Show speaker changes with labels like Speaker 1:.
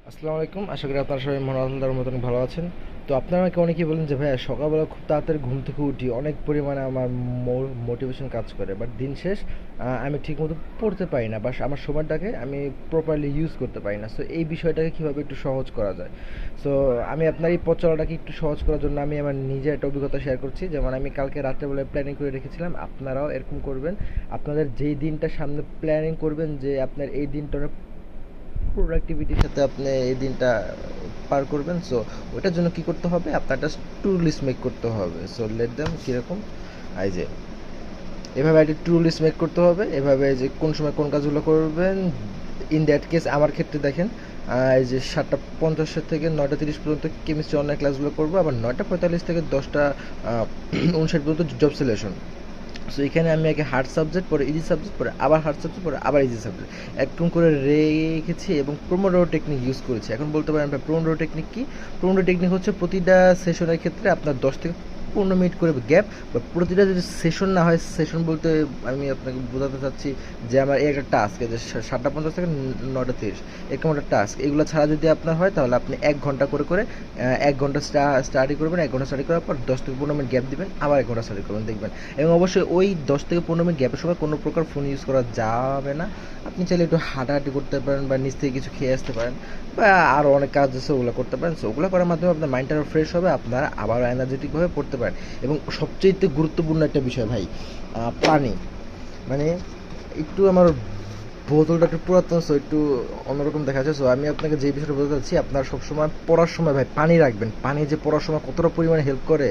Speaker 1: আসসালামু আলাইকুম। আশা করি আপনারা সবাই মনে আল্লাহর মতন ভালো আছেন। তো আপনারা আমাকে অনেকেই বলেন যে ভাইয়া সকালবেলা খুব তাড়াতাড়ি ঘুম থেকে উঠি, অনেক পরিমাণে আমার মোটিভেশন কাজ করে, বাট দিন শেষ আমি ঠিকমতো পড়তে পারি না, বা আমার সময়টাকে আমি প্রপারলি ইউজ করতে পারি না। সো এই বিষয়টাকে কীভাবে একটু সহজ করা যায়, সো আমি আপনার এই পথ চলাটাকে একটু সহজ করার জন্য আমি আমার নিজের একটা অভিজ্ঞতা শেয়ার করছি। যেমন আমি কালকে রাত্রেবেলায় প্ল্যানিং করে রেখেছিলাম, আপনারাও এরকম করবেন। আপনাদের যেই দিনটা সামনে প্ল্যানিং করবেন যে আপনার এই দিনটা প্রোডাক্টিভিটির সাথে আপনি এই দিনটা পার করবেন, সো ওইটার জন্য কি করতে হবে, আপনার একটা টু লিস্ট মেক করতে হবে। সো লেট দেম কীরকম, এই যে এভাবে একটা টু লিস্ট মেক করতে হবে, এভাবে যে কোন সময় কোন কাজগুলো করবেন। ইন দ্যাট কেস আমার ক্ষেত্রে দেখেন, এই যে 7:50 থেকে 9:30 পর্যন্ত কেমিস্ট্রি অনলাইন ক্লাসগুলো করবো, আবার 9:45 থেকে 10:59 পর্যন্ত জব সিলেকশন। সো এখানে আমি আগে হার্ড সাবজেক্ট, পরে ইজি সাবজেক্ট, পরে আবার হার্ড সাবজেক্ট, পরে আবার ইজি সাবজেক্ট এরকম করে রেখেছি এবং প্রোমোডোরো টেকনিক ইউজ করেছি। এখন বলতে পারেন প্রোমোডোরো টেকনিক কি? প্রোমোডোরো টেকনিক হচ্ছে প্রতিটা সেশনের ক্ষেত্রে আপনার 10 থেকে 15 মিনিট করে গ্যাপ, বা প্রতিটা যদি সেশন না হয়, সেশন বলতে আমি আপনাকে বোঝাতে চাচ্ছি যে আমার এই একটা টাস্ক, যে 7:50 থেকে 9:30 এরকম একটা টাস্ক, এগুলো ছাড়া যদি আপনার হয় তাহলে আপনি 1 ঘন্টা করে করে 1 ঘন্টা স্টাডি করবেন। 1 ঘন্টা স্টাডি করার পর 10 থেকে 15 মিনিট গ্যাপ দিবেন, আবার 1 ঘন্টা স্টাডি করবেন, দেখবেন। এবং অবশ্যই ওই 10 থেকে 15 মিনিট গ্যাপের সময় কোনো প্রকার ফোন ইউজ করা যাবে না। আপনি চাইলে একটু হাঁটাহাঁটি করতে পারেন, বা নিচ থেকে কিছু খেয়ে আসতে পারেন, বা আরও অনেক কাজ আছে ওগুলো করতে পারেন। সো ওগুলো করার মাধ্যমে আপনার মাইন্ডটা ফ্রেশ হবে, আপনারা আবার এনার্জেটিকভাবে পড়তে পারেন। এবং সবচেয়ে গুরুত্বপূর্ণ একটা বিষয় ভাই, পানি। মানে একটু আমার বোতলটা একটু পুরাতন, সো একটু অন্যরকম দেখা যাচ্ছে। সো আমি আপনাকে যে বিষয়টা বলতে চাচ্ছি, আপনার সবসময় পড়ার সময় ভাই পানি রাখবেন। পানি যে পড়ার সময় কতটা পরিমাণে হেল্প করে